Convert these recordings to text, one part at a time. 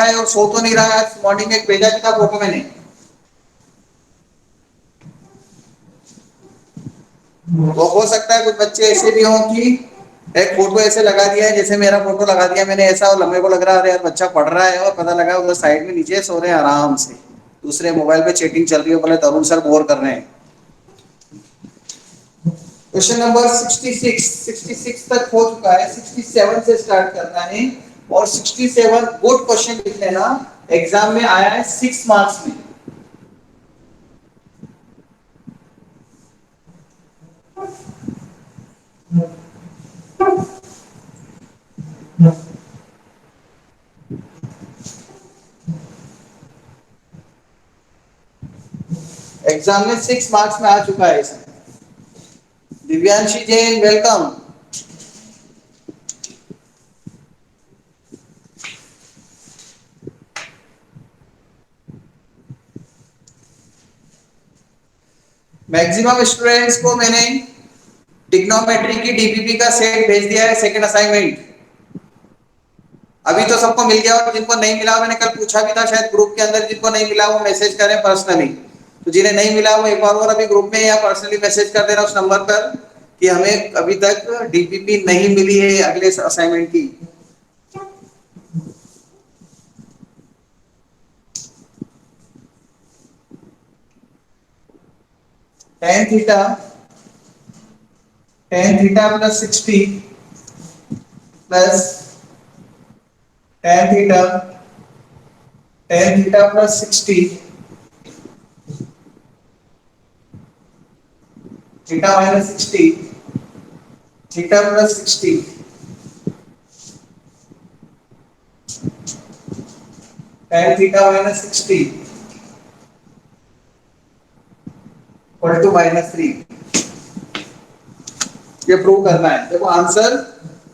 रहा है और सो तो नहीं रहा है। आज मॉर्निंग में एक भेजा भी था फोटो मैंने। वो हो सकता है कुछ बच्चे ऐसे भी हों कि एक फोटो ऐसे लगा दिया है, जैसे मेरा फोटो लगा दिया मैंने ऐसा, और लंबे को लग रहा है अरे यार बच्चा पढ़ रहा है, और पता लगा उधर साइड में नीचे सो रहे हैं आराम से, दूसरे मोबाइल पे चैटिंग चल रही है, बोले तरुण सर बोर कर रहे हैं। क्वेश्चन नंबर 66, 66 तक हो चुका है, 67 से स्टार्ट करना है, और 67 गुड क्वेश्चन लिख लेना, एग्जाम में आया है 6 मार्क्स में। एग्जाम में 6 मार्क्स में आ चुका है इसमें। Divyanshi Jain welcome. Maximum students को मैंने ट्रिग्नोमेट्री की डीपीपी का सेट भेज दिया है, सेकंड असाइनमेंट। अभी तो सबको मिल गया, और जिनको नहीं मिला मैंने कल पूछा भी था, शायद ग्रुप के अंदर जिनको नहीं मिला वो मैसेज करें पर्सनली। तो जिन्हें नहीं मिला वो एक बार और अभी ग्रुप में या पर्सनली मैसेज कर देना उस नंबर पर कि हमें अभी तक डीपीपी नहीं मिली है अगले असाइनमेंट की। Tan theta, tan theta plus 60 plus tan theta, tan theta plus 60 theta minus 60 theta plus 60 tan theta minus 60 equal to minus 3। ये प्रूव करना है। देखो आंसर,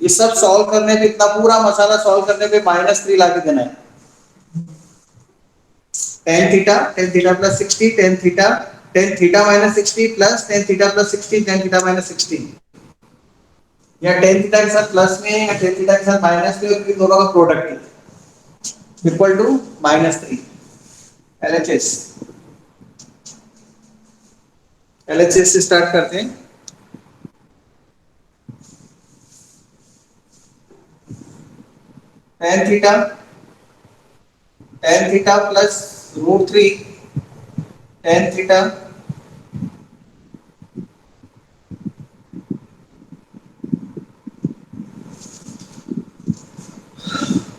ये सब सॉल्व करने पे, इतना पूरा मसाला सॉल्व करने पे माइनस 3 लाके देना है। Ten theta plus 60 tan theta minus 60 plus tan theta plus 60 tan theta minus 60, या टेन थीटा के साथ प्लस में या टेन थीटा के साथ माइनस में, और दोनों का प्रोडक्ट है equal to minus 3। LHS, LHS से स्टार्ट करते हैं। Tan theta plus root 3 tan theta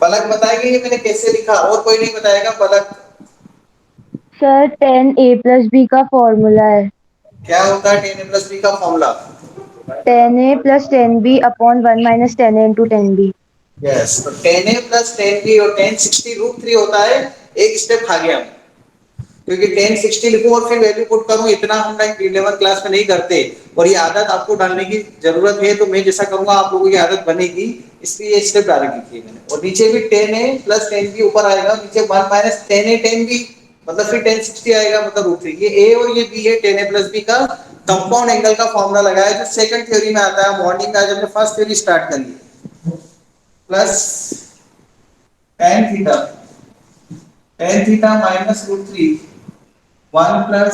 Palak बताएगी ये मैंने कैसे लिखा, और कोई नहीं बताएगा? पलक सर 10a+b का फॉर्मूला है। क्या होता है 10a+b का formula? 10a + 10b upon 1 - 10a × 10b। Yes, तो 10a प्लस 10b और 1060 रूट 3 होता है। एक स्टेप खा गया, क्योंकि 1060 लिखूं और फिर वैल्यू पुट करूं, इतना हम लाइक 11 क्लास में नहीं करते, और ये आदत आपको डालने की जरूरत है। तो मैं जैसा करूंगा आप लोगों की आदत बनेगी, इसलिए ये स्टेप डाल दी थी मैंने। और नीचे भी 10a प्लस 10b ऊपर आएगा, नीचे 1 - 10a 10b, मतलब फिर 1060 आएगा, मतलब रूट 3। ये a और ये b है 10a प्लस b का कंपाउंड एंगल का फॉर्मूला लगाया, जो सेकंड थ्योरी में आता है। मॉर्निंग का जब हमने फर्स्ट थ्योरी स्टार्ट करी, plus tan theta minus root 3 1 plus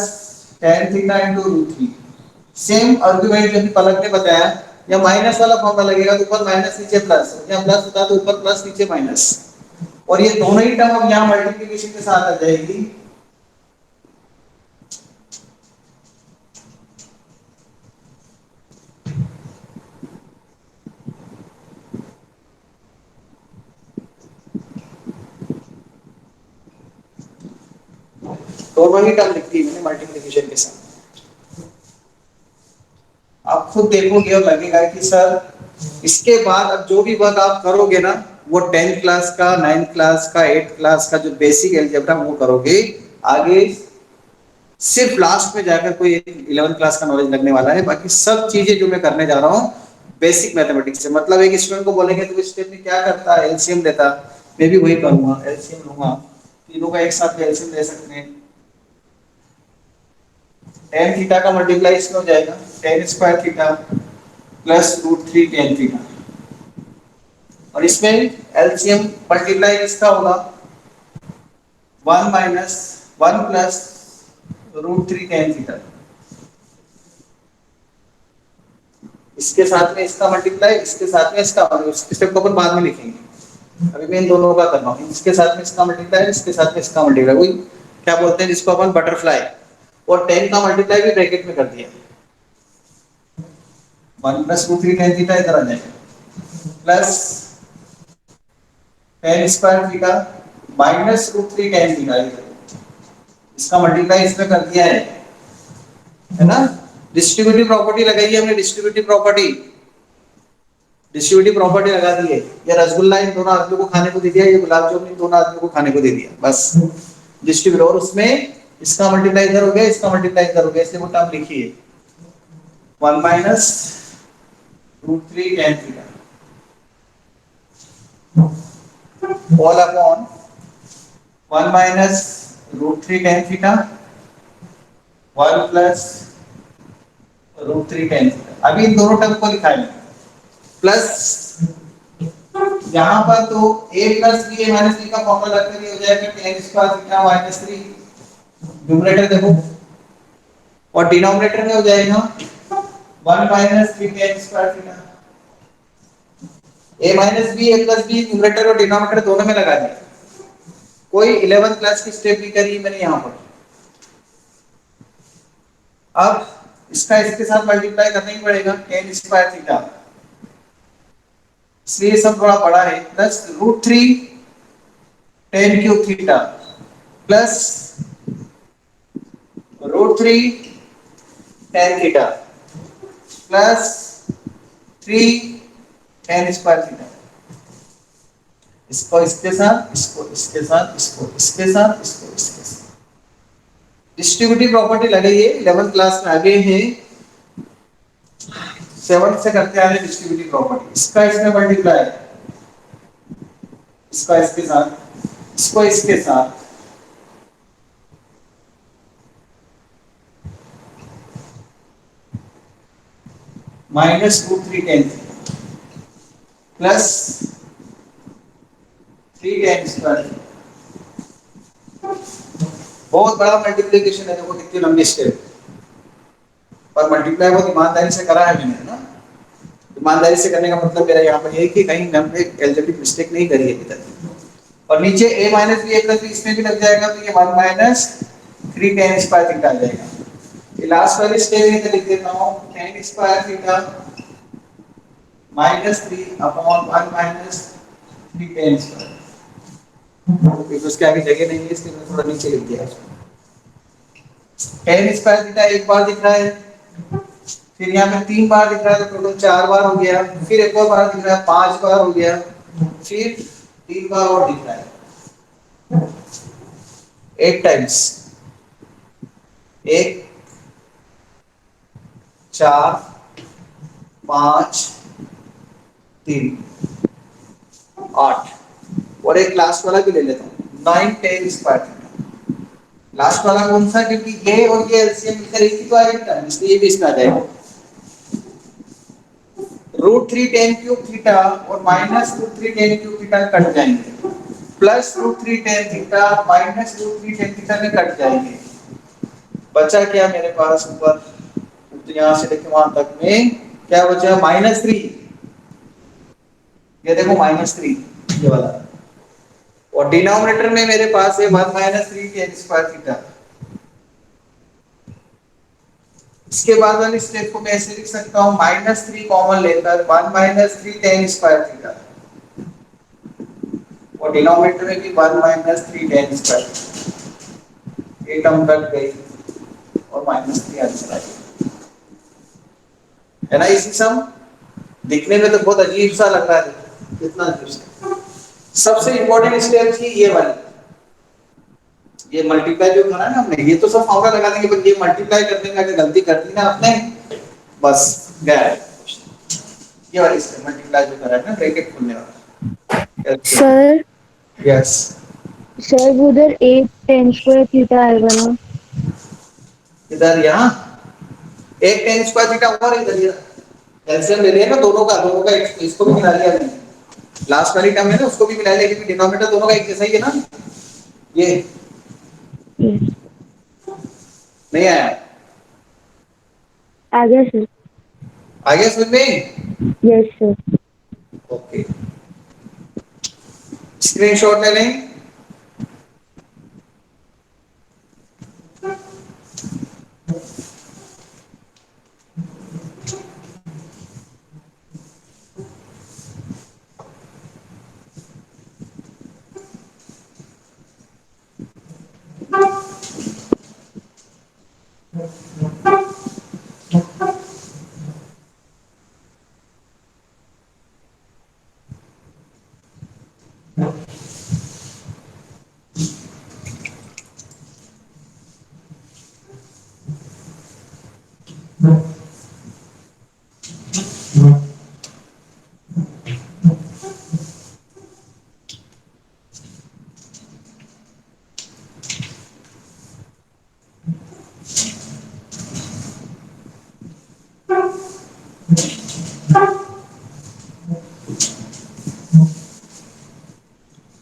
tan theta into root 3। Same argument जो पलक ने बताया, या माइनस वाला फॉर्मूला लगेगा तो ऊपर माइनस नीचे प्लस, या प्लस होता तो ऊपर प्लस नीचे माइनस, और ये दोनों ही टर्म अब यहां मल्टीप्लिकेशन के साथ आ जाएगी। दोनों ही टर्म लिखती है मैंने मल्टीप्लिकेशन के साथ। आप खुद देखोगे और लगेगा कि सर इसके बाद अब जो भी वर्क आप करोगे ना, वो 10th क्लास का, 9th क्लास का, 8th क्लास का जो बेसिक अलजेब्रा वो करोगे। आगे सिर्फ लास्ट में जाकर कोई 11th क्लास का नॉलेज लगने वाला है। बाकी सब चीजें जो मैं करने जा रहा हूँ बेसिक मैथमेटिक्स से। मतलब एक स्टूडेंट को बोलेंगे तो इस स्टेप में क्या करता है, एलसीएम लेता, मैं भी वही करूंगा, एलसीएम लूंगा। तीनों का एक साथ एलसीएम ले सकते हैं। tan थीटा का मल्टीप्लाई इसमें हो जाएगा, tan square theta plus root 3 tan theta, और इसमें एलसीएम मल्टीप्लाई किसका होगा, one minus one plus root three tan theta, इसके साथ में इसका मल्टीप्लाई, इसके साथ में इसका, स्टेप को अपन बाद में लिखेंगे, अभी मैं इन दोनों का कर रहा हूँ, इसके साथ में इसका मल्टीप्लाई, इसके साथ में इसका मल्टीप्लाई, वही क्या बोलते हैं जिसको अपन बटरफ्लाई, और टेन का मल्टीप्लाई भी ब्रैकेट में कर दिया, one plus root three tan theta इधर आ जाएगा, plus tan square theta minus root three tan theta, इसका मल्टीप्लाई इसमें कर दिया है ना। डिस्ट्रीब्यूटिव प्रॉपर्टी लगाई है हमने, डिस्ट्रीब्यूटिव प्रॉपर्टी, डिस्ट्रीब्यूटिव प्रॉपर्टी लगा दी है, ये रसगुल्ला इन दोनों आदमियों को खाने को दे दिया, ये गुलाब जामुन इन दोनों आदमियों को खाने को दे दिया, बस डिस्ट्रीब्यूटिव, और उसमें इसका मल्टीप्लाई इधर हो गया, इसका मल्टीप्लाई इधर हो गया, इसलिए वो टर्म लिखिए one minus root three tan theta all upon one minus root three tan theta one plus root three tan theta. अभी इन दोनों टर्म को लिखा है प्लस, यहाँ पर तो a plus B A minus B का फॉर्मूला रखकर ये हो जाएगा tan square theta minus three, numerator देखो, और डिनोमिनेटर में हो जाएगा one minus three tan square theta, a minus B A plus B numerator और डिनोमिनेटर दोनों में लगा दिया, कोई 11th क्लास की स्टेप भी करी मैंने यहाँ पर। अब इसका इसके साथ मल्टीप्लाई करना ही पड़ेगा, टेन स्क्वायर थीटा, इसलिए सब थोड़ा बड़ा है, plus root three tan cube theta plus root three tan theta plus three tan square theta, इसको इसके साथ, इसको इसके साथ, इसको इसके साथ, इसको इसके साथ, डिस्ट्रीब्यूटिव प्रॉपर्टी लगाई है, 11th क्लास में आगे है, 7th से करते आ रहे डिस्ट्रीब्यूटिव प्रॉपर्टी, इसका इसमें मल्टीप्लाई, इसका इसके साथ, इसको इसके साथ, minus root three tan plus three tan square, बहुत बड़ा मल्टीप्लिकेशन है, देखो कितनी लंबी स्टेप, पर मल्टीप्लाई बहुत ईमानदारी से करा है मैंने ना, ईमानदारी से करने का मतलब मेरा यहाँ पर ये है कि कहीं हमने एल्जेब्रिक मिस्टेक नहीं करी है अभी तक, और नीचे a minus B A plus B इसमें भी लग जाएगा, तो ये one minus three tan square theta आ जाएगा, ये लास्ट वाली स्टेप इधर लिख देता हूँ, tan square theta minus three upon one minus three tan square, क्योंकि उसके आगे जगह नहीं है इसलिए मैंने थोड़ा नीचे लिख दिया, टेन स्क्वायर थीटा एक बार दिख रहा है, फिर यहाँ पे तीन बार दिख रहा है, तो टोटल चार बार हो गया, फिर एक और बार दिख रहा है, पांच बार हो गया, फिर तीन बार और दिख रहा है, 8 टाइम्स, एक, चार, पांच, तीन, 8, और एक लास्ट वाला भी ले लेता हूँ, 9 टेन स्क्वायर थीटा, लास्ट वाला कौन सा, क्योंकि ये और ये एलसीएम मिलकर एक ही तो आएगा, इसलिए ये भी इसमें आ जाएगा, root three tan cube theta और minus root three tan cube theta cut जाएंगे, plus root three tan theta minus root three tan theta में कट जाएंगे, बचा क्या मेरे पास ऊपर, तो यहाँ से लेके वहां तक में क्या बचा, माइनस थ्री, ये देखो माइनस थ्री ये वाला, और डिनोमिनेटर में मेरे पास है one minus three tan square theta, इसके बाद वाली स्टेप को मैं ऐसे लिख सकता हूं, माइनस थ्री कॉमन लेकर one minus three tan square theta, और डिनोमिनेटर में भी one minus three tan square, ये टर्म कट गई और माइनस थ्री आंसर आ गया, है ना इसी सम, दिखने में तो बहुत अजीब सा लग रहा है, कितना अजीब सा, सबसे इंपॉर्टेंट स्टेप थी ये वाली, ये मल्टीप्लाई जो करा ना हमने, ये तो सब फॉर्मूला लगा देंगे, पर ये मल्टीप्लाई करने में अगर गलती कर दी ना आपने, बस गया, ये वाली स्टेप मल्टीप्लाई जो करा है ना, ब्रैकेट खोलने वाला, सर यस, सर वो उधर 8 10 स्क्वायर थीटा आएगा ना। इधर यहाँ एक टेन स्क्वायर थीटा और इधर ये एलसीएम ले लिया ना दोनों का इसको भी मिला लिया मैंने, लास्ट वाली टर्म है ना उसको भी मिला लिया, क्योंकि डिनोमिनेटर दोनों का एक जैसा ही है ना, ये यस। नहीं आया? आ गया सर। आ गया समझ में? Yes sir. ओके, स्क्रीनशॉट ले लें।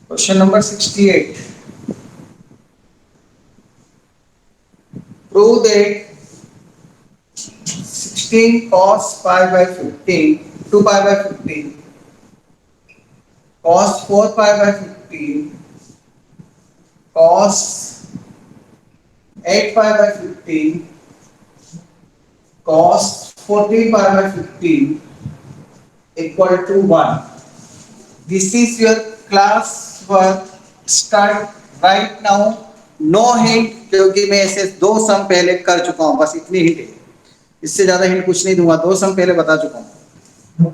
Question number 68, prove that 16 cos pi by 15, 2 pi by 15, cos 4 pi by 15, cos 8 pi by 15, cos 14 pi by 15 equal to 1. This is your class work. Start right now. No hint, क्योंकि मैं ऐसे दो सम पहले कर चुका हूं, बस इतनी हिंट है, इससे ज्यादा हिंट कुछ नहीं दूंगा, दो सम पहले बता चुका हूं।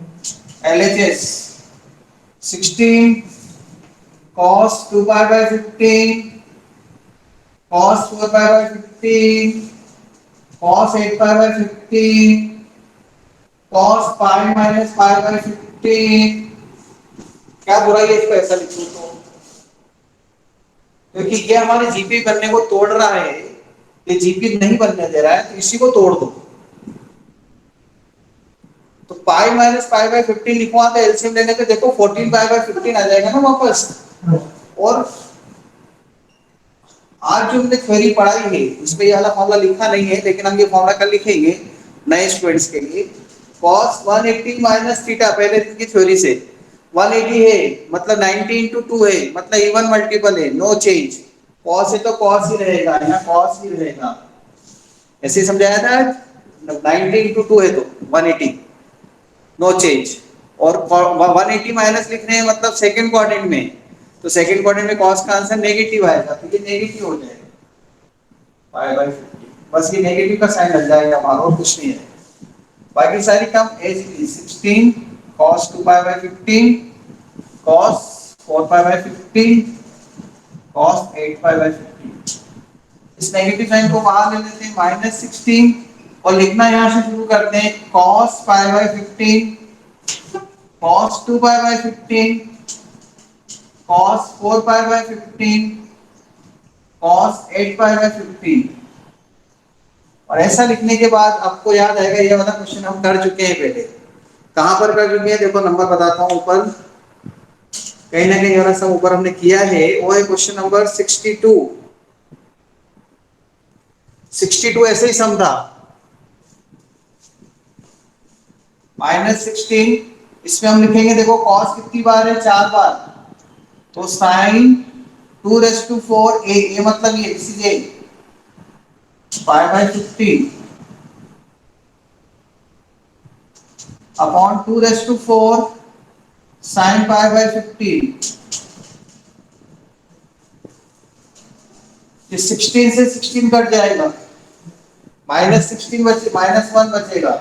LHS 16 cos 2 pi by 15, cos 4 pi by 15, cos 8 pi by 15, cos pi minus pi by 15। क्या बुराई है इसको ऐसा लिखूं तो? क्योंकि ये हमारे जीपी बनने को तोड़ रहा है, ये जीपी नहीं बनने दे रहा है, तो इसी को तोड़ दो। तो पाई माइनस पाई बाय 15 लिखवा तो एलसीएम लेने पे देखो 14 पाई बाय 15 आ जाएगा ना वापस। और आज जो हमने थ्योरी पढ़ाई है उसमें ये वाला फॉर्मूला लिखा नहीं है, लेकिन हम ये फॉर्मूला कल लिखेंगे नए स्टूडेंट्स के लिए। cos 180 माइनस थीटा पहले दिन की थ्योरी से 180 है, मतलब 90 into 2 है, मतलब इवन मल्टीपल है, नो चेंज। cos है तो cos ही रहेगा, यहाँ cos ही रहेगा, ऐसे ही समझाया था। 90 into 2 है तो 180, नो चेंज। और 180 माइनस लिख रहे हैं मतलब सेकंड क्वाड्रेंट में, तो सेकंड क्वाड्रेंट में cos का आंसर नेगेटिव आएगा, तो ये नेगेटिव हो जाएगा पाई बाय 50। बस ये नेगेटिव का साइन लग जाएगा हमारा, और कुछ नहीं है। बाकी सारी come as it is. 16 cos 2 pi by 15, cos 4 pi by 15, cos 8 pi by 15। इस नेगेटिव साइन को बाहर ले लेते हैं, -16, और लिखना यहां से शुरू करते हैं cos pi by 15, cos 2 pi by 15, cos 4 pi by 15, cos 8 pi by 15। और ऐसा लिखने के बाद आपको याद आएगा ये वाला क्वेश्चन हम कर चुके हैं पहले। कहां पर कर चुके हैं देखो, नंबर बताता हूं ऊपर, कहीं ना कहीं वाला सब ऊपर हमने किया है, वो है क्वेश्चन नंबर 62। 62 ऐसे ही सम था, -16, इसमें हम लिखेंगे देखो cos कितनी बार है, 4 बार, तो sin 2⁴ a मतलब ये this is a pi by 15 upon 2⁴ sin pi by 15। ये 16 से 16 कट जाएगा, -16 बचे, -1 बचेगा,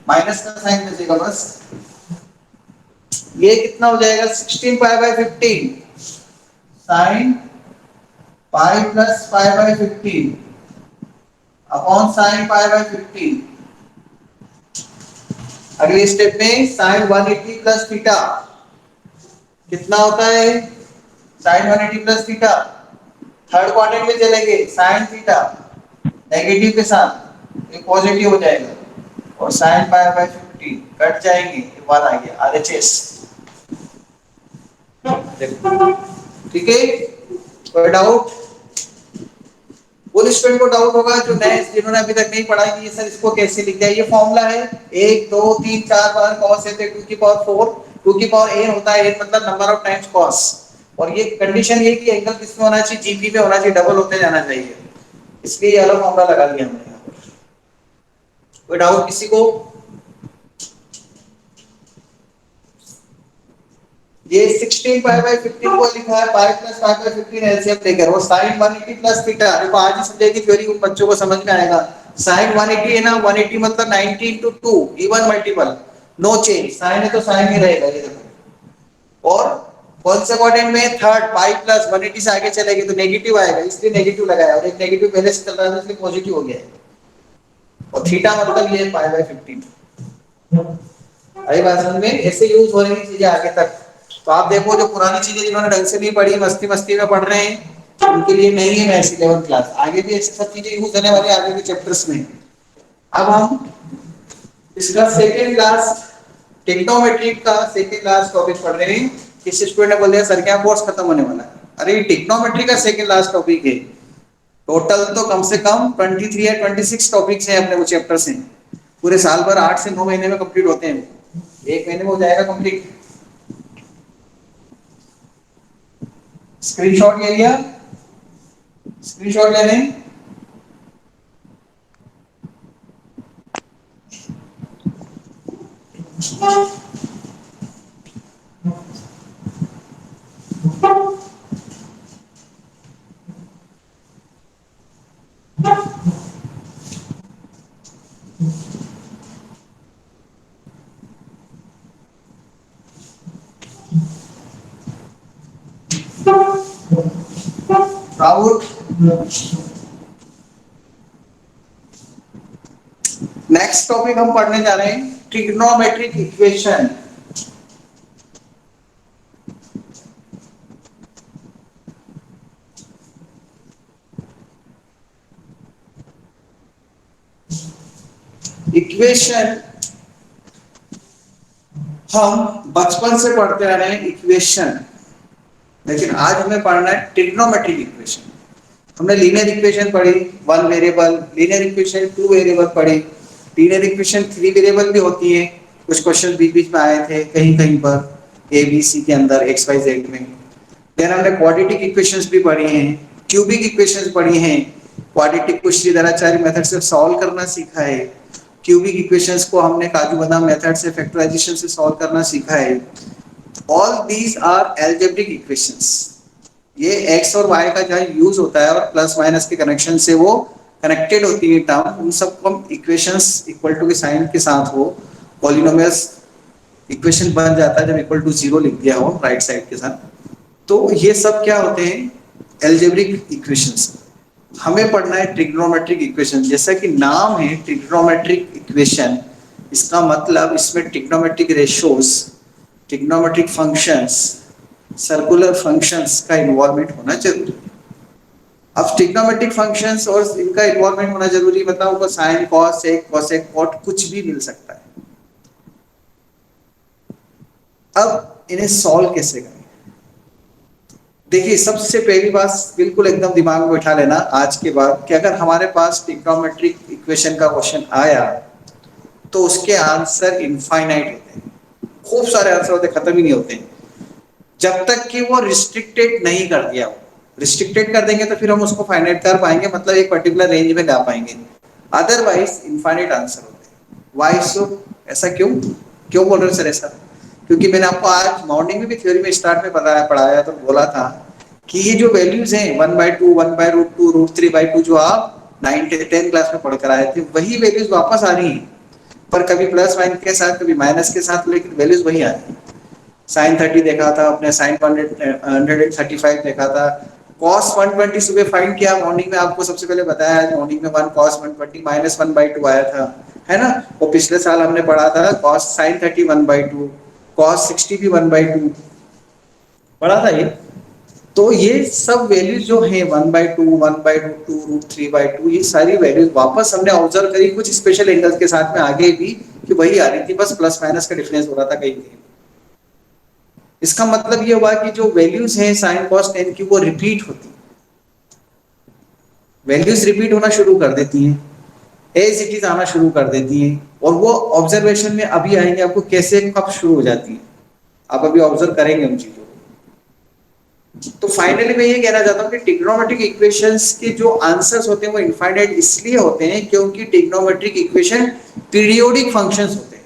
माइनस का साइन बचेगा बस। ये कितना हो जाएगा, 16 पाई by 15 sine pi plus pi by 15 upon sine pi by 15। अगले स्टेप में साइन 180 प्लस थीटा कितना होता है, sine 180 plus theta third quadrant में चलेंगे, साइन थीटा नेगेटिव के साथ एक पॉजिटिव हो जाएगा, और साइन पाई बाय 15 कट जाएंगे, ये बात आ गया आरएचएस। ठीक है, कोई डाउट? उन स्टूडेंट को डाउट होगा जो नए जिन्होंने अभी तक नहीं पढ़ा कि ये सर इसको कैसे लिखते हैं। ये फॉर्मूला है 1 2 3 4 बार cos है तो 2 की पावर 4, 2 की पावर n होता है, n मतलब नंबर ऑफ टाइम्स cos। और ये कंडीशन ये कि एंगल किसमें होना चाहिए, जीपी पे होना चाहिए, डबल होते जाना चाहिए, इसलिए ये वाला फॉर्मूला लगा दिया हमने यहाँ पर। कोई डाउट किसी को? ये 16 पाई बाय 15 को लिखा है pi plus pi by 15 LCM लेकर, और sin 180 प्लस थीटा। देखो आज ही समझेगी थ्योरी, बच्चों को समझ में आएगा। sin 180 है ना, 180 मतलब 90 into 2 even multiple, no change, sin है तो sin ही रहेगा ये देखो। और कौन से क्वाड्रेंट में, थर्ड, पाई प्लस 180 से आगे चलेगी तो नेगेटिव आएगा, इसलिए नेगेटिव लगाया, और एक नेगेटिव पहले से चल रहा था इसलिए पॉजिटिव हो गया है। और थीटा मतलब ये पाई बाय 15। अरे बात समझ में, ऐसे यूज हो रही चीजें आगे तक। तो आप देखो जो पुरानी चीजें जिन्होंने ढंग से नहीं पढ़ी, मस्ती मस्ती में पढ़ रहे हैं, उनके लिए नहीं है वैसी 11th क्लास, आगे भी ऐसी सब चीजें यूज होने वाली आगे के चैप्टर्स में। अब हम इसका सेकंड क्लास टेक्नोमेट्री का सेकंड क्लास टॉपिक पढ़ रहे हैं। किसी स्टूडेंट ने बोल दिया सर क्या कोर्स खत्म होने वाला है, अरे टेक्नोमेट्री का सेकंड लास्ट टॉपिक है। टोटल तो कम से कम 23 या 26 टॉपिक्स हैं अपने वो चैप्टर्स हैं, पूरे साल भर 8 से 9 महीने में कंप्लीट होते हैं, एक महीने में हो जाएगा कंप्लीट। स्क्रीनशॉट ले लिया, स्क्रीनशॉट ले लें। डाउट? नेक्स्ट टॉपिक हम पढ़ने जा रहे हैं ट्रिग्नोमेट्रिक इक्वेशन। इक्वेशन हम बचपन से पढ़ते आ रहे हैं इक्वेशन, लेकिन आज हमें पढ़ना है ट्रिग्नोमेट्रिक इक्वेशन। हमने लीनियर इक्वेशन पढ़ी, one variable, linear equation two variable पढ़ी, लीनियर इक्वेशन थ्री वेरिएबल भी होती है, कुछ क्वेश्चन बीच बीच में आए थे कहीं कहीं पर ए बी सी के अंदर एक्स वाई जेड में। देन हमने क्वाड्रेटिक इक्वेशंस भी पढ़ी हैं, क्यूबिक इक्वेशंस पढ़ी हैं, क्वाड्रेटिक को श्रीधराचार्य मेथड से सॉल्व करना सीखा है, क्यूबिक इक्वेशंस को हमने काजू बादाम मेथड से फैक्टराइजेशन से सॉल्व करना सीखा है। All these are algebraic equations. ये एक्स और वाई का जहाँ यूज होता है और प्लस माइनस के कनेक्शन से वो कनेक्टेड होती है टर्म, उन सबको हम इक्वेशंस इक्वल टू के साइन के साथ हो, पॉलिनोमियल्स इक्वेशन बन जाता है जब इक्वल टू जीरो लिख दिया हो राइट साइड के साथ। तो ये सब क्या होते हैं, एल्जेब्रिक इक्वेशंस। हमें पढ़ना है ट्रिग्नोमेट्रिक इक्वेशन, जैसा कि नाम है ट्रिग्नोमेट्रिक इक्वेशन, इसका मतलब इसमें trigonometric ratios, trigonometric functions, circular functions का इन्वॉल्वमेंट होना जरूरी है। अब ट्रिग्नोमेट्रिक फंक्शंस और इनका इन्वॉल्वमेंट होना जरूरी, मतलब उनको sine cos sec cosec cot कुछ भी मिल सकता है। अब इन्हें सॉल्व कैसे करें? देखिए सबसे पहली बात बिल्कुल एकदम दिमाग में बैठा लेना आज के बाद कि अगर हमारे पास ट्रिग्नोमेट्रिक इक्वेशन का क्वेश्चन आया तो उसके आंसर इनफाइनाइट होते हैं, खूब सारे आंसर होते, खत्म ही नहीं होते जब तक कि वो रिस्ट्रिक्टेड नहीं कर दिया हो। रिस्ट्रिक्टेड कर देंगे तो फिर हम उसको फाइनाइट कर पाएंगे, मतलब एक पर्टिकुलर रेंज में गा पाएंगे, अदरवाइज इनफाइनाइट आंसर होते हैं। वाई सो? ऐसा क्यों क्यों बोल रहे हो सर ऐसा? क्योंकि मैंने आपको आज मॉर्निंग में भी थ्योरी में स्टार्ट में बताया पढ़ाया तो बोला था कि ये जो वैल्यूज हैं 1/2 1/√2 √3/2 जो आप 9th 10th क्लास में पढ़ कर आए थे वही वैल्यूज वापस आ रही हैं, पर कभी प्लस माइनस के साथ कभी माइनस के साथ, लेकिन वैल्यूज वही आ रही है। साइन 30 देखा था अपने, साइन 135 देखा था, कॉस 120 सुबह फाइंड किया मॉर्निंग में, आपको सबसे पहले बताया आज मॉर्निंग में 1 cos 120 -1/2 आया था, है ना। वो पिछले साल हमने पढ़ा था cos sin 30 1/2, cos 60 भी 1/2 पढ़ा था ये। तो ये सब वैल्यूज जो है 1/2 1/2 √3/2 ये सारी वैल्यूज वापस हमने ऑब्जर्व करी कुछ स्पेशल एंगल्स के साथ में आगे भी कि वही आ रही थी, बस प्लस माइनस का डिफरेंस हो रहा था कहीं कहीं। इसका मतलब ये हुआ कि जो वैल्यूज हैं sin cos tan की वो रिपीट होती, वैल्यूज रिपीट होना शुरू कर देती हैं, एज इट इज आना शुरू कर देती हैं, और वो ऑब्जर्वेशन में अभी आएंगे आपको कैसे कब शुरू हो जाती है, आप अभी ऑब्जर्व करेंगे उन चीजों को। तो फाइनली मैं ये कहना चाहता हूँ कि ट्रिग्नोमेट्रिक इक्वेशंस के जो आंसर्स होते हैं वो इनफाइनाइट इसलिए होते हैं क्योंकि ट्रिग्नोमेट्रिक इक्वेशन पीरियोडिक फंक्शंस होते हैं।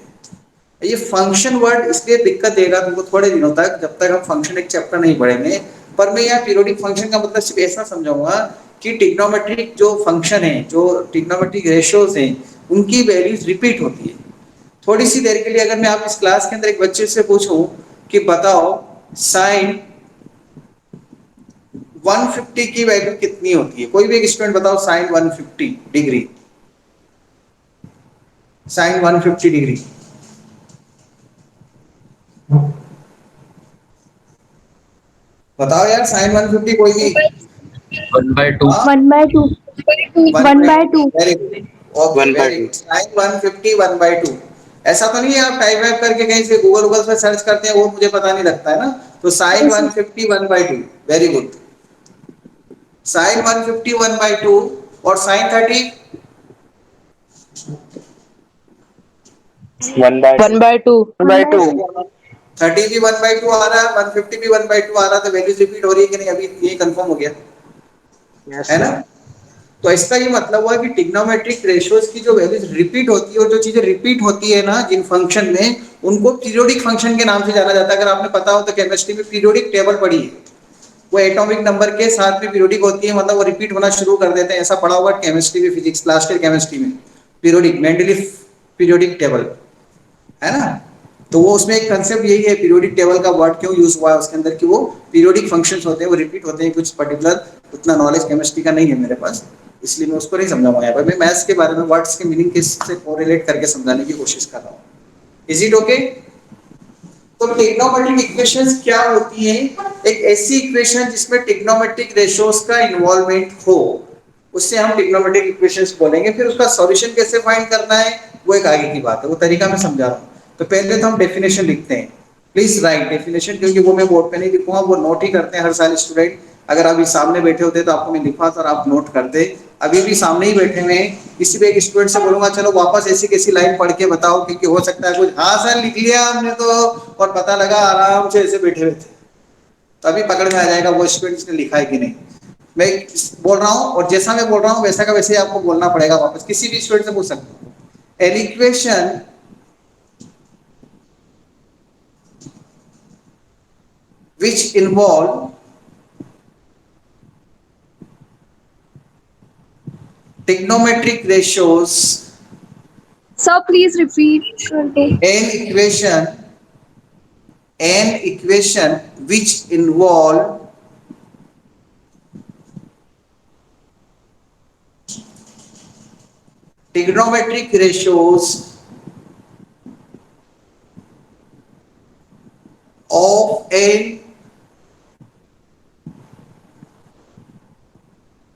ये फंक्शन वर्ड इसलिए दिक्कत देगा तुमको थोड़े दिनों तक, जब तक हम फंक्शन एक चैप्टर नहीं पढ़ेंगे। पर मैं यहाँ पीरियोडिक फंक्शन का मतलब सिर्फ ऐसा समझाऊंगा कि ट्रिग्नोमेट्रिक जो फंक्शन है, जो ट्रिग्नोमेट्रिक रेशियोज हैं, उनकी वैल्यूज रिपीट होती है। थोड़ी सी देर के लिए अगर मैं आप इस क्लास के अंदर एक बच्चे से पूछूं कि बताओ साइन 150 की वैल्यू कितनी होती है, कोई भी एक स्टूडेंट बताओ साइन 150 डिग्री, साइन 150 डिग्री बताओ यार, साइन 150 कोई भी। 1/2। हाँ, 1/2। 1/2। Very good, okay very good, sine 150 1/2। ऐसा तो नहीं है आप टाइप वाइप करके कहीं से गूगल गूगल से सर्च करते हैं, वो मुझे पता नहीं लगता है ना। तो sine Yes, sir. 150 1/2, very good. Sine 150 1/2 और साइन 30 1/2। 1/2। 1/2. 30 भी 1/2 आ रहा है, 150 भी 1/2 आ रहा है, तो वैल्यूज रिपीट हो रही है कि नहीं, अभी ये कंफर्म हो गया यस है ना। सर। तो इसका ये मतलब हुआ कि ट्रिग्नोमेट्रिक रेशियोज की जो वैल्यूज रिपीट होती है, और जो चीजें रिपीट होती है ना जिन फंक्शन में, उनको पीरियोडिक फंक्शन के नाम से जाना जाता है। अगर आपने पता हो तो केमिस्ट्री में पीरियोडिक टेबल पढ़ी है, वो एटॉमिक नंबर के साथ में पीरियोडिक होती है, मतलब वो रिपीट होना शुरू कर देते हैं, ऐसा पढ़ा हुआ केमिस्ट्री में, फिजिक्स लास्ट ईयर केमिस्ट्री में, पीरियोडिक मेंडलीफ पीरियोडिक टेबल, है ना। तो वो उसमें एक कंसेप्ट यही है, पीरियोडिक टेबल का वर्ड क्यों यूज हुआ है उसके अंदर, कि वो पीरियोडिक फंक्शंस होते हैं, वो रिपीट होते हैं कुछ पर्टिकुलर। उतना नॉलेज केमिस्ट्री का नहीं है मेरे पास, इसलिए मैं उसको नहीं समझाऊंगा यहाँ पर। मैं मैथ्स के बारे में वर्ड्स के मीनिंग के से कोरिलेट करके समझाने की कोशिश कर रहा हूँ। Is it okay? तो ट्रिग्नोमेट्रिक इक्वेशंस क्या होती हैं? एक ऐसी इक्वेशन जिसमें ट्रिग्नोमेट्रिक रेशियोज का इन्वॉल्वमेंट हो, उससे हम ट्रिग्नोमेट्रिक इक्वेशंस बोलेंगे। फिर उसका सॉल्यूशन कैसे फाइंड करना है वो एक आगे की बात है, वो तरीका मैं समझा रहा हूँ। तो पहले तो हम डेफिनेशन लिखते हैं, प्लीज राइट डेफिनेशन, क्योंकि वो मैं बोर्ड पे नहीं लिखूंगा, वो नोट ही करते हैं हर साल स्टूडेंट। अगर अभी सामने बैठे होते तो आपको मैं लिखवाता और आप नोट करते। अभी भी सामने ही बैठे हुए हैं, किसी भी एक स्टूडेंट से बोलूंगा चलो वापस ऐसी कैसी लाइन पढ़ के बताओ, क्योंकि हो सकता है कुछ हाँ सर लिख लिया हमने तो, और पता लगा आराम से ऐसे बैठे हुए थे, तो अभी पकड़ में आ जाएगा वो स्टूडेंट ने लिखा है कि नहीं। मैं बोल रहा हूँ, और जैसा मैं बोल रहा हूँ वैसा का वैसे ही आपको बोलना पड़ेगा वापस, किसी भी स्टूडेंट से पूछ सकते हो। An equation which involve trigonometric ratios, Sir, please repeat. an equation which involve trigonometric ratios of an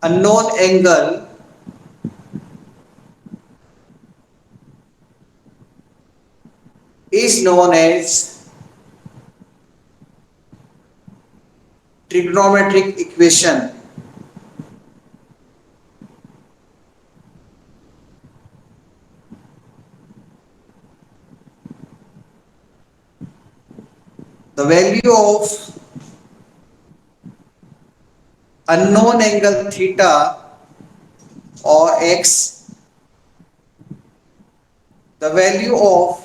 unknown angle is known as trigonometric equation. The value of unknown angle theta or x, the value of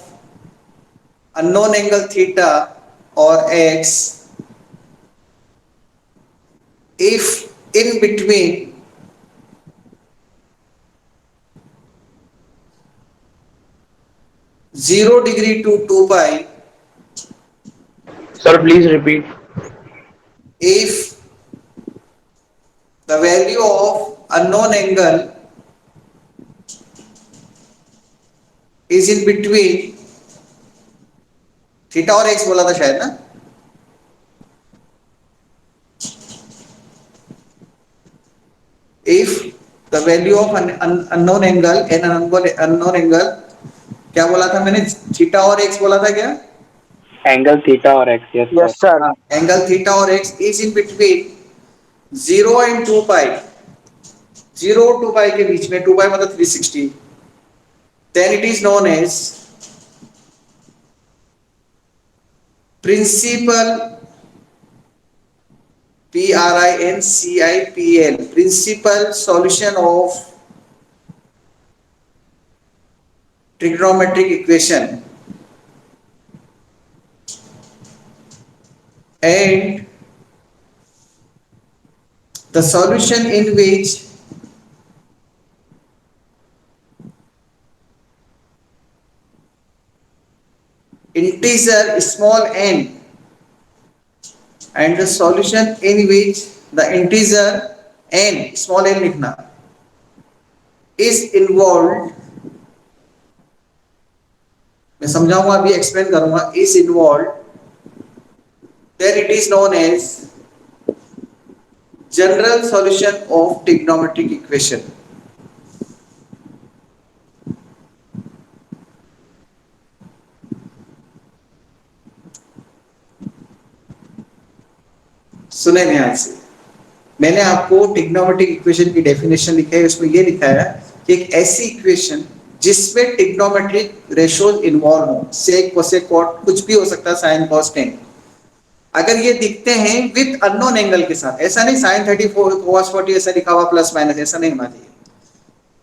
unknown angle theta or x if in between 0 degree to 2 pi, Sir, please repeat. if the value of unknown angle is in between theta और x बोला था शायद ना, if the value of an unknown angle unknown angle, क्या बोला था मैंने, theta और एक्स बोला था क्या? Angle theta or x. Yes sir. Yes, sir. Angle theta और x is in between 0 and 2 पाई, 0 और 2 पाई के बीच में, 2 पाई मतलब 360, then it is known as principal, PRINCIPL, principal solution of trigonometric equation, and the solution in which integer small n, and the solution in which the integer n, small n लिखना, is involved, मैं समझाऊंगा अभी, explain करूंगा, is involved, then it is known as general solution of trigonometric equation. सुने ध्यान से, मैंने आपको ट्रिग्नोमेट्रिक इक्वेशन की डेफिनेशन लिखा है, उसमें ये लिखा है कि एक ऐसी इक्वेशन जिसमें ट्रिग्नोमेट्रिक रेशियोज इन्वॉल्व हो, सेक कोसेक कॉट कुछ भी हो सकता है, साइन कॉस टेन, अगर ये दिखते हैं विद अननोन एंगल के साथ, ऐसा नहीं साइन 34 कॉस 40 ऐसा लिखा हुआ प्लस माइनस, ऐसा नहीं होना चाहिए,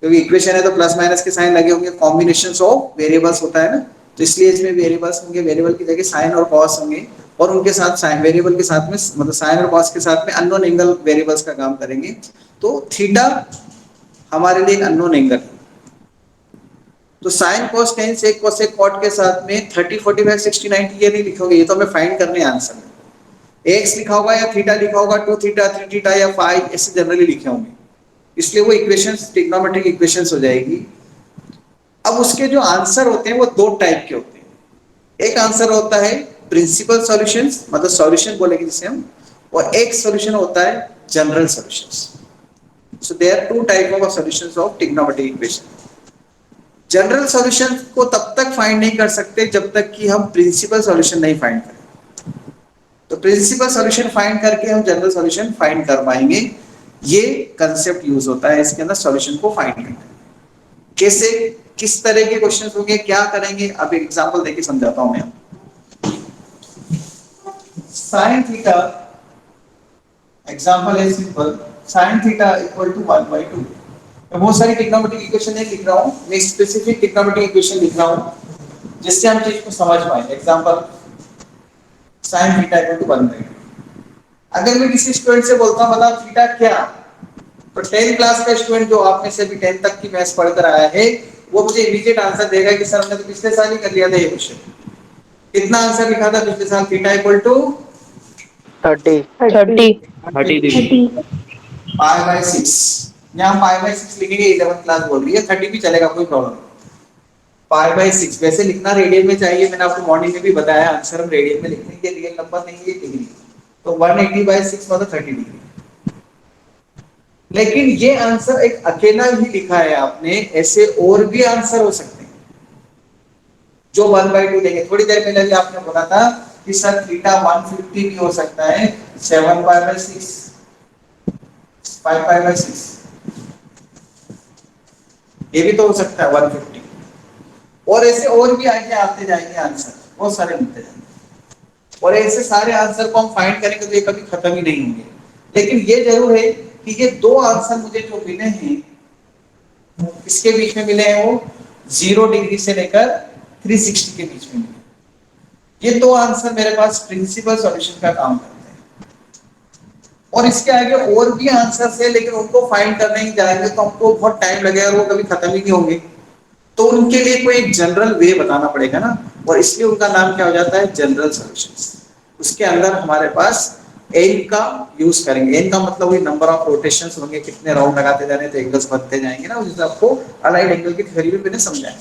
क्योंकि इक्वेशन है तो प्लस माइनस के साइन लगे होंगे, कॉम्बिनेशंस ऑफ वेरिएबल्स होता है ना, तो इसलिए इसमें वेरिएबल्स होंगे, वेरिएबल की जगह साइन और कॉस होंगे, और उनके साथ साइन वेरिएबल के साथ में, मतलब साइन और कॉस के साथ में अननोन एंगल वेरिएबल्स का काम करेंगे, तो थीटा हमारे लिए एक अननोन एंगल है, तो sine cos tan sec cosec cot के साथ में 30 45 60 90 ये नहीं लिखोगे, ये तो हमें फाइंड करने आंसर में एक्स लिखा होगा या थीटा लिखा होगा, 2 थीटा 3 थीटा या 5 ऐसे जनरली लिखे होंगे, इसलिए वो इक्वेशंस ट्रिग्नोमेट्रिक इक्वेशंस हो जाएगी। अब उसके जो आंसर होते हैं वो दो टाइप के होते हैं, एक आंसर होता है प्रिंसिपल सॉल्यूशंस, मतलब सॉल्यूशन बोलेंगे जिसे हम, और एक सॉल्यूशन होता है general solutions. So there are two type of solutions of trigonometric equation. General solution को तब तक फाइंड नहीं कर सकते जब तक कि हम प्रिंसिपल सॉल्यूशन नहीं फाइंड करें, तो प्रिंसिपल सॉल्यूशन फाइंड करके हम जनरल सॉल्यूशन फाइंड कर पाएंगे, ये कंसेप्ट यूज होता है इसके अंदर सॉल्यूशन को फाइंड करने। कैसे, किस तरह के क्वेश्चंस होंगे, क्या करेंगे, अब एक एग्जांपल देके समझाता हूं मैं। sin थीटा, एग्जांपल है simple, sin theta equal to 1/2। मैं बहुत सारी ट्रिग्नोमेट्रिक इक्वेशन नहीं लिख रहा हूं, मैं स्पेसिफिक ट्रिग्नोमेट्रिक इक्वेशन लिख रहा हूं जिससे हम चीज को समझ पाए। Example sin theta equal to 1/2। अगर मैं किसी स्टूडेंट से बोलता हूं बता थीटा क्या, तो 10 क्लास का स्टूडेंट जो आप में से भी 10 तक की मैथ्स पढ़कर आया है, वो मुझे इमीडिएट आंसर देगा कि सर हमने तो पिछले साल ही कर लिया था ये क्वेश्चन। कितना आंसर लिखा था पिछले साल, theta equal to 30 30। 30 degree. Pi by 6, यहाँ पाई बाय 6 लिखेंगे, 11th क्लास बोल रही है, 30 भी चलेगा, कोई प्रॉब्लम नहीं। पाई बाय 6 वैसे लिखना रेडियन में चाहिए, मैंने आपको मॉर्निंग में भी बताया, आंसर हम रेडियन में लिखने के रियल नंबर नहीं है डिग्री, तो 180/6 मतलब 30 डिग्री। लेकिन ये आंसर एक अकेला ही लिखा है आपने, ऐसे और भी आंसर हो सकते हैं जो 1/2 देंगे। थोड़ी देर पहले भी आपने बोला था कि सर थीटा 150 भी हो सकता है, 7π/6, 5π/6, ये भी तो हो सकता है 150, और ऐसे और भी आगे आते जाएंगे आंसर, बहुत सारे मिलते जाएंगे, और ऐसे सारे आंसर को हम फाइंड करेंगे तो ये कभी खत्म ही नहीं होंगे। लेकिन ये जरूर है कि ये दो आंसर मुझे जो मिले हैं, इसके बीच में मिले हैं, वो 0 डिग्री से लेकर 360 के बीच में मिले। ये दो आंसर मेरे पास प्रिंसिपल सॉल्यूशन का काम करते हैं, और इसके आगे और भी आंसर्स है, लेकिन उनको फाइंड करने ही जाएंगे तो हमको बहुत टाइम लगेगा और वो कभी खत्म ही नहीं होंगे, तो उनके लिए कोई एक जनरल वे बताना पड़ेगा ना, और इसलिए उनका नाम क्या हो जाता है, जनरल सॉल्यूशंस। उसके अंदर हमारे पास एन का यूज करेंगे, एन का मतलब वही नंबर ऑफ रोटेशंस होंगे, कितने राउंड लगाते जा रहे हैं तो एंगल्स बढ़ते जाएंगे ना, उस आपको अलाइड एंगल की थ्योरी में मैंने समझाया।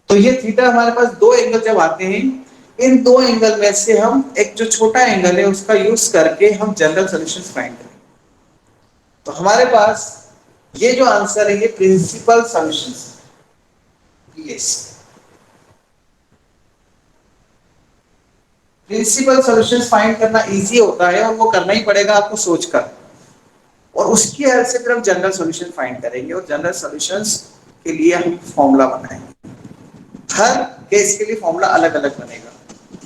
तो ये थीटा हमारे पास दो एंगल जब आते हैं, इन दो एंगल में से हम एक जो छोटा एंगल है उसका यूज करके हम जनरल सॉल्यूशंस फाइंड करेंगे। तो हमारे पास ये जो आंसर है ये principal solutions, yes, principal solutions find करना इजी होता है और वो करना ही पड़ेगा आपको सोचकर। और उसकी हेल्प से फिर हम जनरल सॉल्यूशन फाइंड करेंगे और जनरल सॉल्यूशंस के लिए हम फॉर्मूला बनाएंगे। हर केस के लिए फॉर्मूला अलग अलग बनेगा।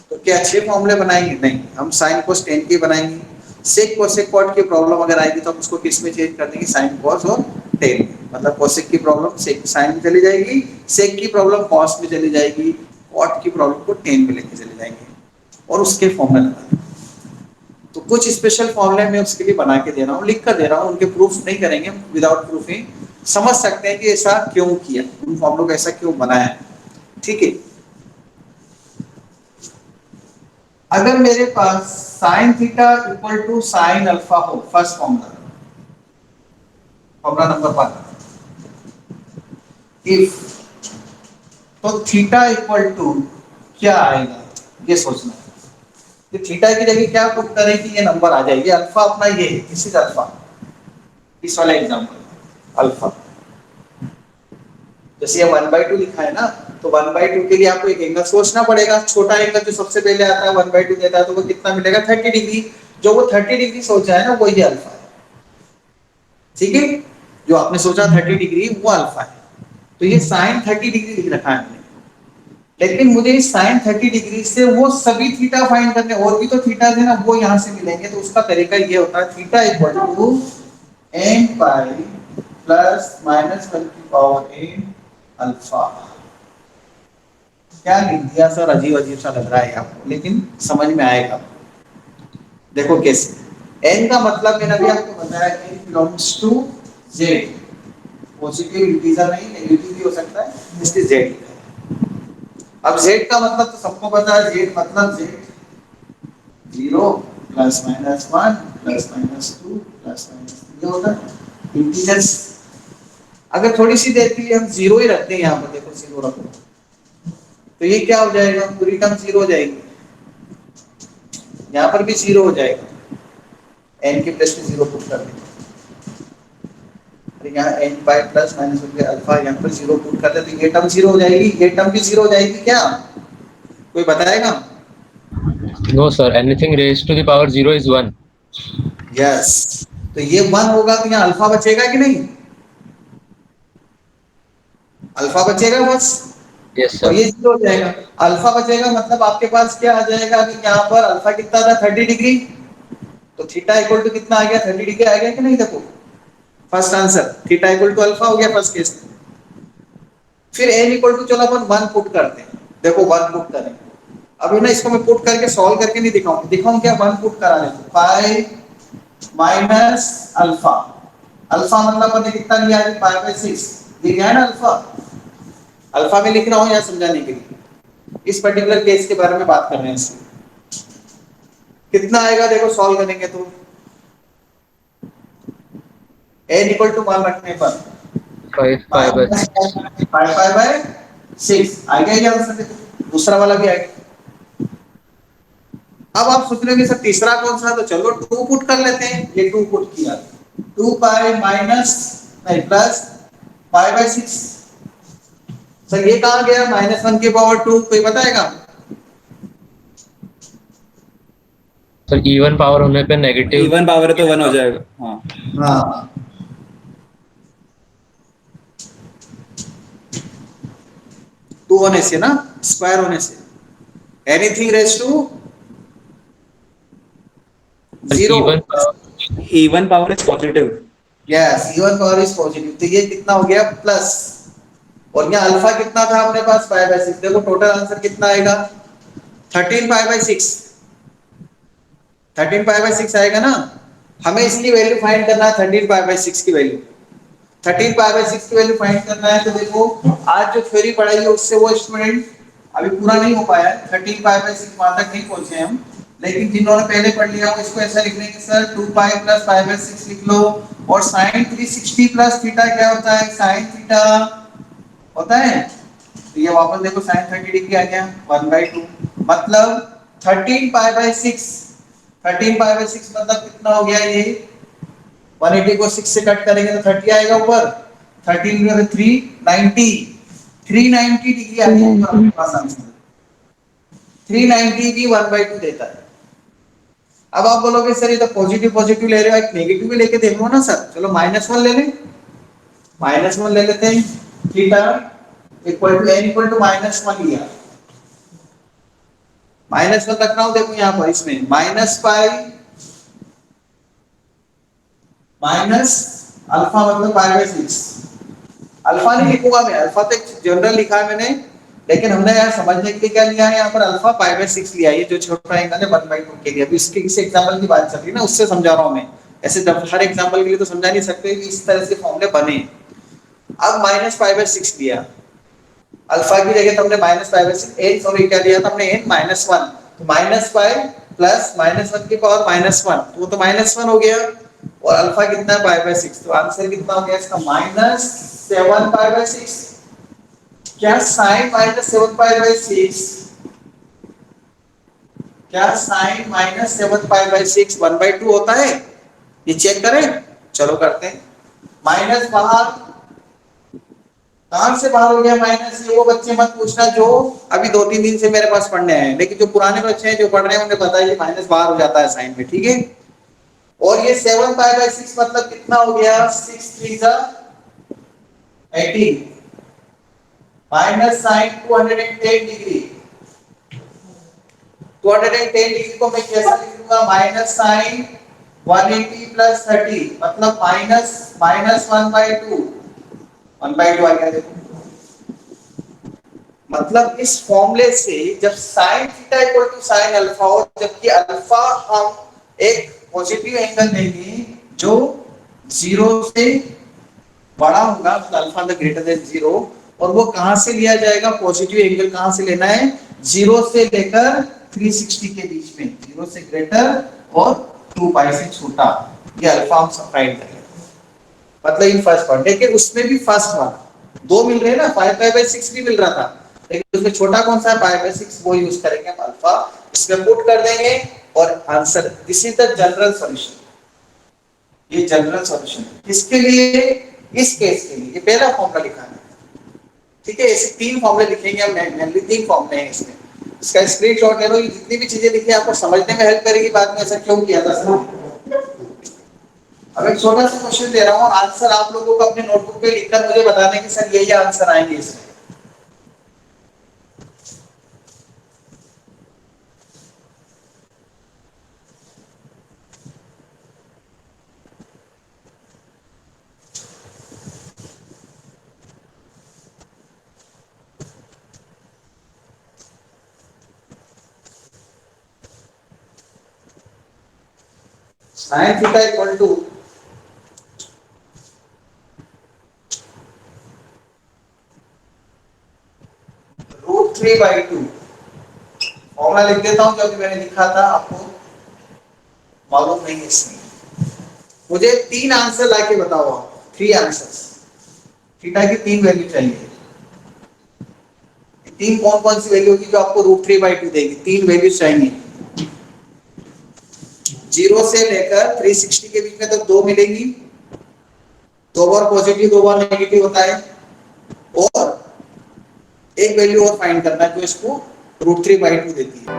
तो क्या 6 फॉर्मूले बनाएंगे? नहीं, हम साइन कोस टेन के बनाएंगे। सेक कोसेक कॉट की प्रॉब्लम अगर आएगी तो हम उसको किस में चेंज कर देंगे? साइन कॉस और टेन। मतलब कोसेक की प्रॉब्लम सेक साइन में चली जाएगी, सेक की प्रॉब्लम कॉस में चली जाएगी, कॉट की प्रॉब्लम को टेन में लेके चले जाएंगे और उसके फॉर्मूला लगा। तो कुछ स्पेशल फॉर्मूले मैं उसके लिए बना के दे रहा हूँ, लिख कर दे रहा हूँ, उनके प्रूफ नहीं करेंगे, विदाउट प्रूफिंग समझ सकते हैं कि ऐसा क्यों किया, उन फॉर्मूलों को ऐसा क्यों बनाया। ठीक है, अगर मेरे पास sine theta equal to sine alpha हो, first formula, formula number 1, if, तो थीटा इक्वल टू क्या आएगा ये सोचना है। कि थीटा की जगह क्या पुट करें कि ये नंबर आ जाएगी, अल्फा अपना ये है, दिस इज अल्फा, इस वाला एग्जांपल अल्फा। जैसे ये 1/2 लिखा है ना, तो 1/2 के लिए आपको एक एंगल सोचना पड़ेगा। छोटा एंगल जो सबसे पहले आता है 1/2 देता है, तो वो कितना मिलेगा? 30 डिग्री। जो वो 30 डिग्री सोचा है ना, वो ये अल्फा है। ठीक है, जो आपने सोचा 30 डिग्री वो अल्फा है। तो ये साइन 30 डिग्री लिख रखा है हमने, लेकिन मुझे इस साइन 30 डिग्री से वो सभी थीटा फाइंड करने, और भी तो थीटा है ना, वो यहाँ से मिलेंगे। तो उसका तरीका ये होता है, theta equal to n pi plus minus 1 की पावर n अल्फा। क्या लिख दिया सर, अजीब अजीब सा लग रहा है आपको, लेकिन समझ में आएगा। देखो कैसे, n का मतलब मैंने अभी आपको बताया, n belongs to z, positive integer नहीं, नेगेटिव भी हो सकता है, इसलिए z। अब z का मतलब तो सबको पता है, z मतलब z 0 plus minus 1 plus minus 2 plus minus 3 होता है इंटीजर्स। अगर थोड़ी सी देर के लिए हम 0 ही रखते हैं, यहाँ पर देखो 0 रखो, तो ये क्या हो जाएगा? पूरी टर्म 0 हो जाएगी, यहाँ पर भी 0 हो जाएगा, n की प्लस में 0 पुट कर देंगे। यहाँ n pi plus minus 1 alpha, यहाँ पर 0 पुट कर देते, ये टर्म 0 हो जाएगी, ये टर्म भी 0 हो जाएगी। क्या कोई बताएगा? No, sir. Anything raised to the power 0 is 1. Yes, तो ये 1 होगा तो यहाँ अल्फा बचेगा कि नहीं? अल्फा बचेगा बस, Yes, और sir. ये 0 हो जाएगा। अल्फा बचेगा मतलब आपके पास क्या आ जाएगा? अभी यहाँ पर अल्फा कितना था? 30 डिग्री। तो थीटा इक्वल टू कितना आ गया? 30 डिग्री आ गया कि नहीं? देखो first answer, theta equal to alpha हो गया फर्स्ट केस में। फिर n इक्वल टू, चलो अपन 1 पुट करते हैं। देखो 1 पुट करें, अभी ना इसको मैं पुट करके सॉल्व करके नहीं दिखाऊंगा, दिखाऊं क्या? 1 पुट करा लेते, पाई माइनस अल्फा। अल्फा मतलब मैंने कितना लिया है? पाई बाय 6 ये क्या है ना अल्फा। अल्फा में लिख रहा हूं यहाँ समझाने के लिए, इस पर्टिकुलर केस के बारे में बात कर रहे हैं। इसमें कितना आएगा देखो सॉल्व करेंगे तो, n इक्वल टू 1 रखने पर 5 by 6. 5/6 आ गया ये आंसर। देखो दूसरा वाला भी आ गया। अब आप सोच रहे हो कि सर तीसरा कौन सा? तो चलो 2 पुट कर लेते हैं। ये 2 पुट किया, 2 पाई माइनस नहीं प्लस पाई बाय 6। सर ये कहां गया? -1 की पावर 2, कोई बताएगा? सर इवन पावर होने पे नेगेटिव. इवन पावर है तो 1 हो जाएगा। हाँ, हाँ, टू होने से ना, स्क्वायर होने से, anything raise to 0। Even even power is positive. Yes, even power is positive, तो ये कितना हो गया? प्लस। और यहाँ अल्फा कितना था अपने पास? पाई बाय 6। देखो टोटल आंसर कितना आएगा? 13 पाई बाय 6, 13 पाई बाय 6 आएगा ना। हमें इसकी वैल्यू फाइंड करना है, 13 पाई बाय 6 की वैल्यू, 13 पाई बाय 6 की वैल्यू फाइंड करना है। तो देखो आज जो थ्योरी पढ़ाई है उससे वो स्टूडेंट अभी पूरा नहीं हो पाया है, 13 पाई बाय 6 वहां तक नहीं पहुंचे हम, लेकिन जिन्होंने पहले पढ़ लिया वो इसको ऐसा लिख लेंगे, sir 2 pi plus pi by 6 लिख लो। और sin 360 प्लस थीटा क्या होता है? sin थीटा होता है। तो ये वापस देखो sin 30 डिग्री आ गया 1/2, मतलब 13 पाई बाय 6, 13 पाई बाय 6 मतलब कितना हो गया? ये 180 को 6 से कट करेंगे तो 30 आएगा ऊपर, 13 में 390, 390 डिग्री आ गया ऊपर पास आंसर। 390 भी 1/2 देता है। अब आप बोलोगे सर ये तो पॉजिटिव पॉजिटिव ले रहे हो, एक नेगेटिव भी लेके देखो ना सर। चलो -1 ले लें, -1 ले लेते हैं। Theta equal to n equal to -1 लिया, -1 रख रहा हूं देखो यहाँ पर, इसमें माइनस पाई माइनस अल्फा मतलब π/6। अल्फा नहीं लिखूंगा मैं, अल्फा तो जनरल लिखा है मैंने, लेकिन हमने यहाँ समझने के लिए क्या लिया है, यहाँ पर अल्फा π/6 लिया है, ये जो छोटा एंगल है 1/2 के लिए। अभी इसके किसी एग्जांपल की बात चल रही है ना, उससे समझा रहा हूँ मैं। ऐसे हर एग्जांपल के लिए तो समझा नहीं सकते कि इस तरह से फॉर्मूले बने। अब -π/6 लिया, अल्फा की जगह तो हमने -π/6 n सॉरी क्या लिया था हमने n -1, तो -π प्लस -1 की पावर -1, तो वो तो -1 हो गया। और अल्फा कितना है π/6, तो आंसर कितना हो गया इसका -7 π/6। क्या sin -7 π/6, क्या sin -7 π/6 1/2 होता है? ये चेक करें, चलो करते हैं। माइनस बाहर, कहां से बाहर हो गया माइनस, ये वो बच्चे मत पूछना जो अभी 2-3 दिन से मेरे पास पढ़ने आए हैं, लेकिन जो पुराने बच्चे हैं जो पढ़ रहे हैं उन्हें पता है कि माइनस बाहर हो जाता है साइन में, ठीक है। और ये 7 π/6 मतलब कितना हो गया, 6 3 18 माइनस साइन 210 डिग्री। 210 डिग्री को मैं कैसे लिख लूंगा, माइनस साइन 180 प्लस 30 मतलब माइनस 1/2 आ गया देखो। मतलब इस फॉर्मूले से जब sin theta equal to sin alpha हो, जबकि अल्फा हम एक पॉजिटिव एंगल देंगे जो 0 से बड़ा होगा, तो अल्फा द ग्रेटर देन 0, और वो कहां से लिया जाएगा, पॉजिटिव एंगल कहां से लेना है, 0 से लेकर 360 के बीच में, 0 से ग्रेटर और 2 पाई से छोटा, ये अल्फा हम सबट्रैक्ट करेंगे। मतलब इन फर्स्ट पार्ट, लेकिन उसमें भी फर्स्ट वाला दो मिल रहे हैं ना, 5/6 भी मिल रहा था, लेकिन उसमें छोटा कौन सा है, π/6, वो यूज करेंगे हम अल्फा, इसमें पुट कर देंगे और answer, this is the general solution. ये जनरल सॉल्यूशन किसके लिए, इस केस के लिए, ये पहला फॉर्मूला लिखा है, ठीक है। ऐसे 3 फॉर्मूले लिखेंगे हम, मेनली 3 फॉर्मूले हैं इसमें, इसका स्क्रीनशॉट ले लो। ये जितनी भी चीजें लिखी है आपको समझने में हेल्प करेगी, बाद में ऐसा क्यों किया था सर। अब एक छोटा सा क्वेश्चन दे रहा हूं, आंसर आप लोगों को अपने नोटबुक पे लिखकर मुझे बताने कि सर यही आंसर आएंगे इसमें। sin theta equal to √3/2, formula लिख देता हूं जो कि मैंने लिखा था, आपको मालूम नहीं है इसमें। मुझे 3 आंसर लाके बताओ आप, 3 आंसर्स, थीटा की 3 वैल्यू चाहिए। 3 कौन कौन सी वैल्यू होगी जो आपको √3/2 देगी, 3 वैल्यू चाहिए। 0 से लेकर 360 के बीच में तो 2 मिलेंगी, 2 बार पॉजिटिव 2 बार नेगेटिव होता है, और एक वैल्यू और फाइंड करना है जो इसको √3/2 देती है।